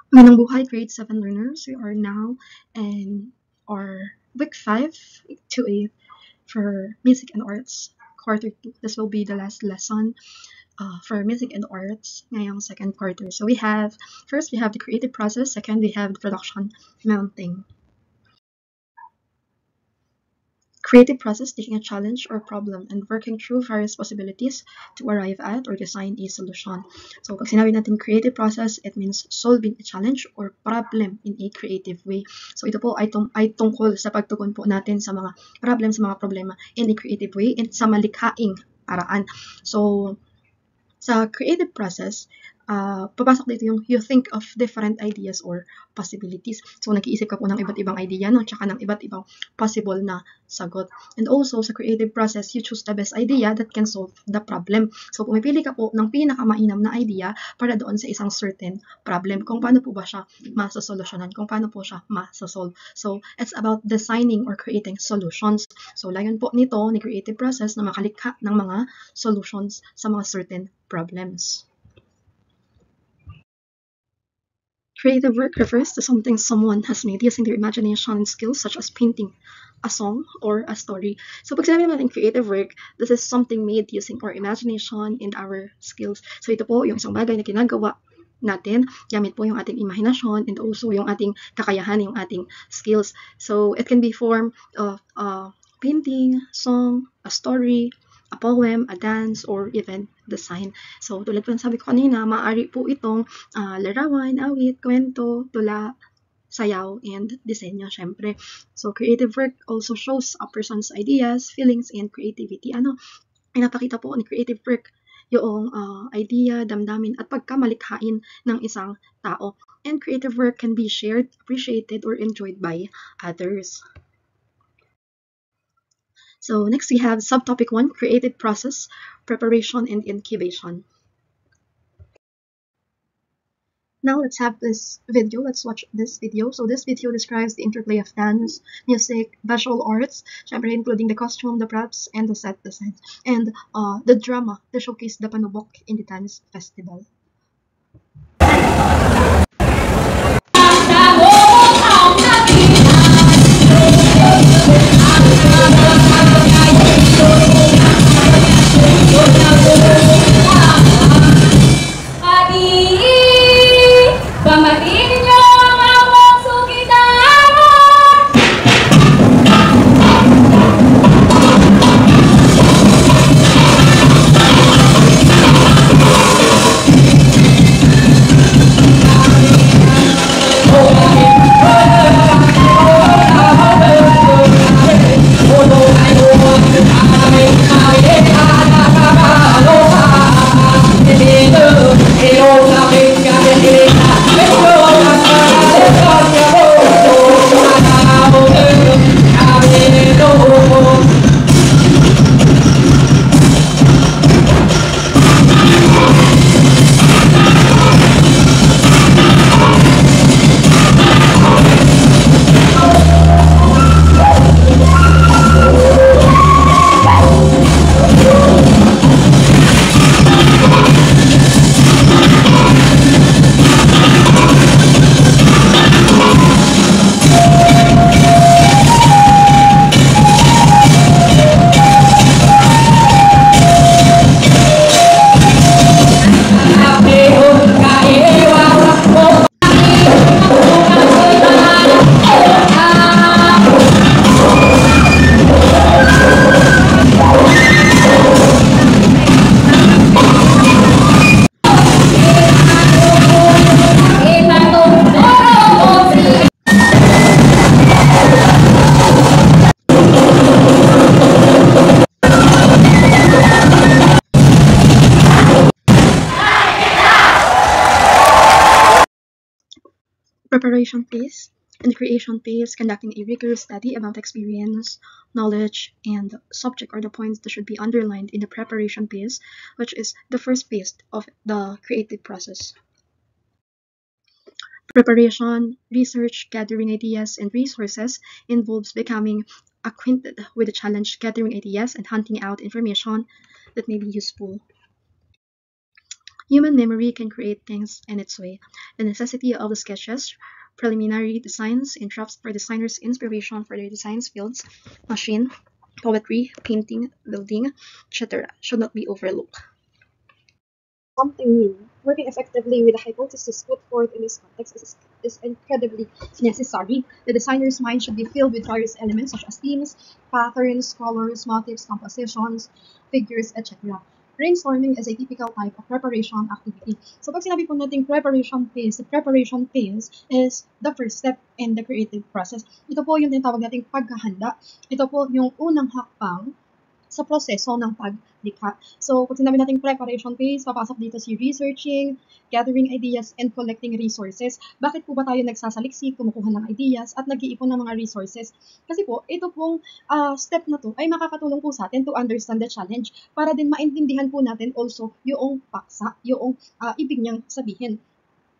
Manang buhay, grade 7 learners. We are now in our week 5 to 8 for music and arts quarter 2. This will be the last lesson for music and arts ngayong second quarter. So first we have the creative process, second we have the production mounting. Creative process, taking a challenge or problem and working through various possibilities to arrive at or design a solution. So pag sinabi natin creative process, it means solving a challenge or problem in a creative way. So ito po ay tungkol sa pagtugon po natin sa mga problem, sa mga problema in a creative way and sa malikhaing paraan. So sa creative process, papasok dito yung you think of different ideas or possibilities. So, nag-iisip ka po ng iba't ibang idea, no? Tsaka ng iba't ibang possible na sagot. And also, sa creative process, you choose the best idea that can solve the problem. So, pumipili ka po ng pinakamainam na idea para doon sa isang certain problem. Kung paano po ba siya masasolusyonan, kung paano po siya masasolve. So, it's about designing or creating solutions. So, layon po nito ni creative process na makalikha ng mga solutions sa mga certain problems. Creative work refers to something someone has made using their imagination and skills such as painting, a song, or a story. So pag sinabi natin creative work, this is something made using our imagination and our skills. So ito po yung isang bagay na ginagawa natin, gamit po yung ating imahinasyon and also yung ating kakayahan, yung ating skills. So it can be form of painting, song, a story, a poem, a dance, or even design. So, tulad po ng sabi ko kanina, maaari po itong larawan, awit, kwento, tula, sayaw, and disenyo, syempre. So, creative work also shows a person's ideas, feelings, and creativity. Pinapakita po ni creative work yung idea, damdamin, at pagkamalikhain ng isang tao. And creative work can be shared, appreciated, or enjoyed by others. So next we have subtopic 1, creative process, preparation and incubation. Now let's have this video. Let's watch this video. So this video describes the interplay of dance, music, visual arts, including the costume, the props, and the set designs, and the drama to showcase the Panubok in the dance festival. Preparation phase and creation phase, conducting a rigorous study about experience, knowledge, and subject are the points that should be underlined in the preparation phase, which is the first phase of the creative process. Preparation, research, gathering ideas, and resources involves becoming acquainted with the challenge, gathering ideas, and hunting out information that may be useful. Human memory can create things in its way. The necessity of the sketches, preliminary designs, and drafts for designers' inspiration for their designs fields, machine, poetry, painting, building, etc., should not be overlooked. Something new. Working effectively with a hypothesis put forth in this context is incredibly necessary. The designer's mind should be filled with various elements such as themes, patterns, colors, motifs, compositions, figures, etc. Brainstorming is a typical type of preparation activity. So pag sinabi po natin preparation phase, the preparation phase is the first step in the creative process. Ito po yung tinatawag nating paghahanda. Ito po yung unang hakbang sa proseso ng paglikha. So, pag sinabi natin preparation phase, papasok dito si researching, gathering ideas, and collecting resources. Bakit po ba tayo nagsasaliksik, kumukuha ng ideas, at nag-iipon ng mga resources? Kasi po, ito pong step na to ay makakatulong po sa atin to understand the challenge para din maintindihan po natin also yung paksa, yung ibig niyang sabihin.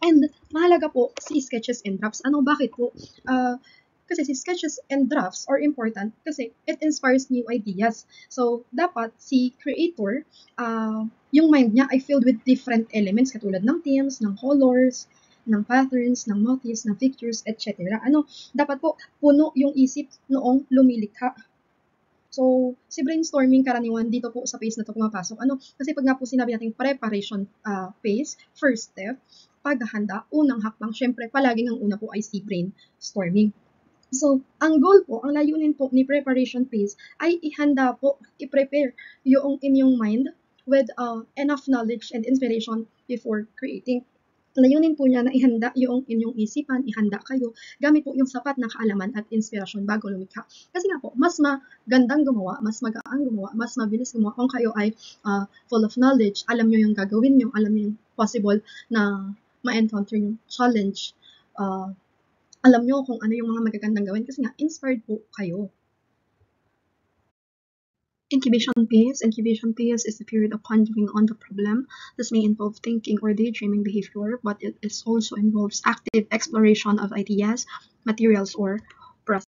And mahalaga po si sketches and drafts. Ano, bakit po? Kasi si sketches and drafts are important kasi it inspires new ideas. So, dapat si creator, yung mind niya ay filled with different elements katulad ng themes, ng colors, ng patterns, ng motifs, ng pictures, etc. Ano, dapat po puno yung isip noong lumilikha. So, si brainstorming karaniwan dito po sa phase na to pumapasok. Ano, kasi pag nga po sinabi natin preparation phase, first step, paghahanda, unang hakbang, syempre palaging ang una po ay si brainstorming. So, ang goal po, ang layunin po ni preparation phase ay ihanda po, i-prepare yung inyong mind with enough knowledge and inspiration before creating. Layunin po niya na ihanda yung inyong isipan, ihanda kayo, gamit po yung sapat na kaalaman at inspirasyon bago lumikha. Kasi nga po, mas magandang gumawa, mas magaang gumawa, mas mabilis gumawa kung kayo ay full of knowledge, alam nyo yung gagawin nyo, alam nyo yung possible na ma-encounter yung challenge, alam nyo kung ano yung mga magagandang gawin kasi nga inspired po kayo. Incubation phase is the period of pondering on the problem. This may involve thinking or daydreaming behavior, but it also involves active exploration of ideas, materials, or process.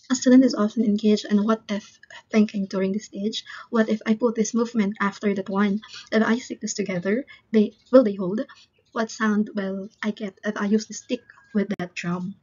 A student is often engaged in what if thinking during this stage. What if I put this movement after that one? If I stick this together, will they hold? What sound will I get if I use the stick with that drum?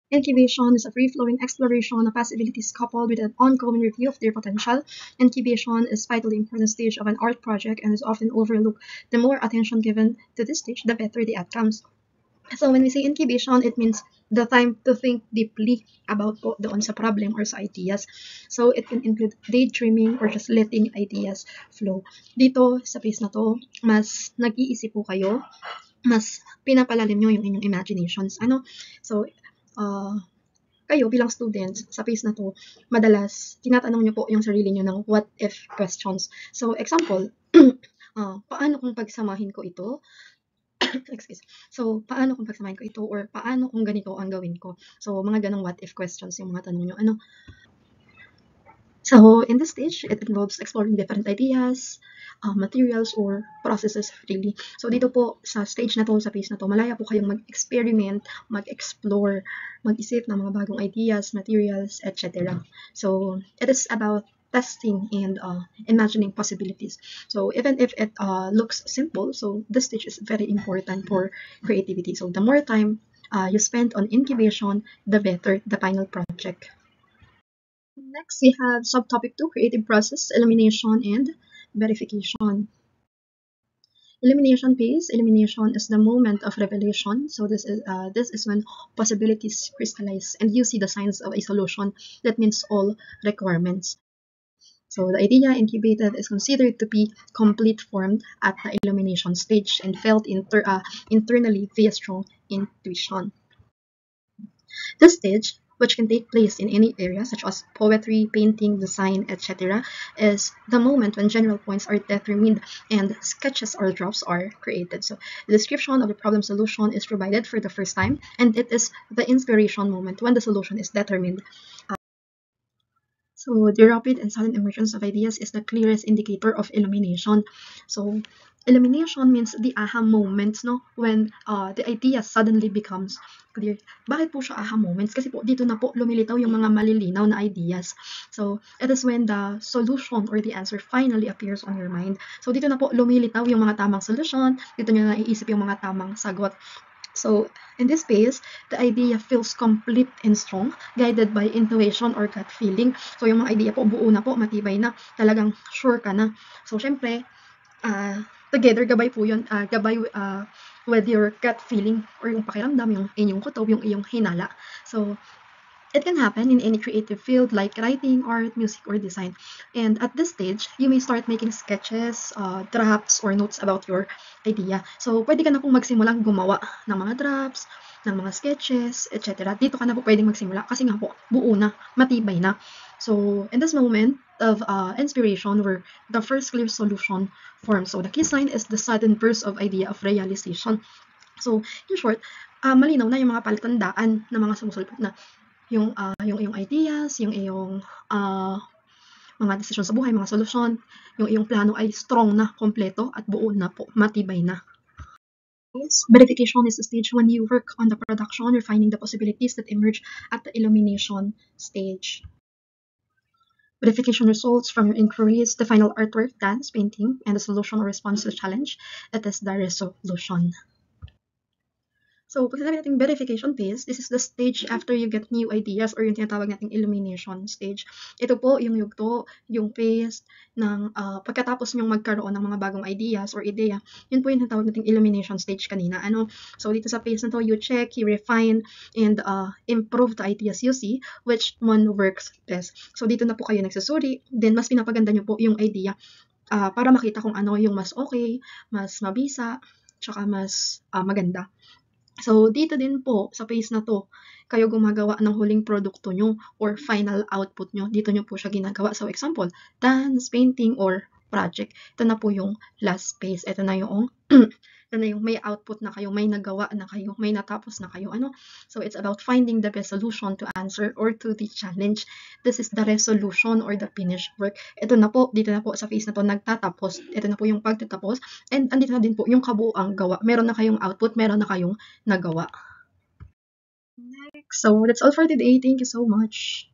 Incubation is a free-flowing exploration of possibilities coupled with an ongoing review of their potential. Incubation is a vitally important stage of an art project and is often overlooked. The more attention given to this stage, the better the outcomes. So when we say incubation, it means the time to think deeply about po doon sa problem or sa ideas. So it can include daydreaming or just letting ideas flow. Dito sa phase na to, mas nag-iisip po kayo, mas pinapalalim nyo yung inyong imaginations. So, kayo bilang students sa phase na to, madalas tinatanong nyo po yung sarili nyo ng what if questions. So, example, paano kung pagsamahin ko ito? Excuse. So, paano kung pagsamahin ko ito or paano kung ganito ang gawin ko? So, mga ganong what if questions yung mga tanong nyo. So, in this stage, it involves exploring different ideas, materials, or processes freely. So, dito po, sa stage na to, sa phase na to, malaya po kayong mag-experiment, mag-explore, mag-isip ng mga bagong ideas, materials, etc. So, it is about testing and imagining possibilities. So, even if it looks simple, so this stage is very important for creativity. So, the more time you spend on incubation, the better the final project. Next, we have subtopic 2, creative process, elimination, and verification. Elimination phase. Elimination is the moment of revelation. So this is when possibilities crystallize and you see the signs of a solution that meets all requirements. So the idea incubated is considered to be complete formed at the illumination stage and felt internally via strong intuition. This stage, which can take place in any area such as poetry, painting, design, etc., is the moment when general points are determined and sketches or drafts are created. So the description of the problem solution is provided for the first time, and it is the inspiration moment when the solution is determined. So the rapid and sudden emergence of ideas is the clearest indicator of illumination. So Elimination means the aha moments, no? When the idea suddenly becomes clear. Bakit po siya aha moments? Kasi po dito na po lumilitaw yung mga malilinaw na ideas. So, it is when the solution or the answer finally appears on your mind. So, dito na po lumilitaw yung mga tamang solusyon. Dito nyo na naiisip yung mga tamang sagot. So, in this phase, the idea feels complete and strong, guided by intuition or gut feeling. So, yung mga idea po, buo na po, matibay na, talagang sure ka na. So, syempre, together gabay po yun, gabay with your gut feeling or yung pakiramdam, yung inyong kutob, yung iyong hinala. So, it can happen in any creative field like writing, art, music, or design. And at this stage, you may start making sketches, drafts, or notes about your idea. So, pwede ka na pong magsimulang gumawa ng mga drafts, ng mga sketches, etc. Dito ka na po pwedeng magsimula kasi nga po, buo na, matibay na. So, in this moment of inspiration where the first clear solution forms. So, the key sign is the sudden burst of idea of realization. So, in short, malinaw na yung mga palatandaan ng mga sumusulpot na yung iyong ideas, yung iyong mga desisyon sa buhay, mga solusyon, yung iyong plano ay strong na, kompleto at buo na po, matibay na. Verification is the stage when you work on the production, refining the possibilities that emerge at the illumination stage. Verification results from your inquiries, the final artwork, dance, painting, and the solution or response to the challenge. It is the resolution. So, pag sinabi nating verification phase, this is the stage after you get new ideas or yung tinatawag nating illumination stage. Ito po yung yugto, yung phase ng pagkatapos nyong magkaroon ng mga bagong ideas or ideya, yun po yung tinatawag nating illumination stage kanina. So, dito sa phase na to, you check, you refine, and improve the ideas you see, which one works best. So, dito na po kayo nagsusuri, then mas pinapaganda nyo po yung idea para makita kung ano yung mas okay, mas mabisa, tsaka mas maganda. So, dito din po, sa phase na to, kayo gumagawa ng huling produkto nyo or final output nyo. Dito nyo po siya ginagawa. So, example, dance, painting, or project. Ito na po yung last phase. Ito na yung ito na yung may output na kayo, may nagawa na kayo, may natapos na kayo. So, it's about finding the best solution to answer or to the challenge. This is the resolution or the finished work. Ito na po, dito na po sa phase na to nagtatapos. Ito na po yung pagtatapos. And andito na din po yung kabuuang gawa. Meron na kayong output, meron na kayong nagawa. So that's all for today. Thank you so much.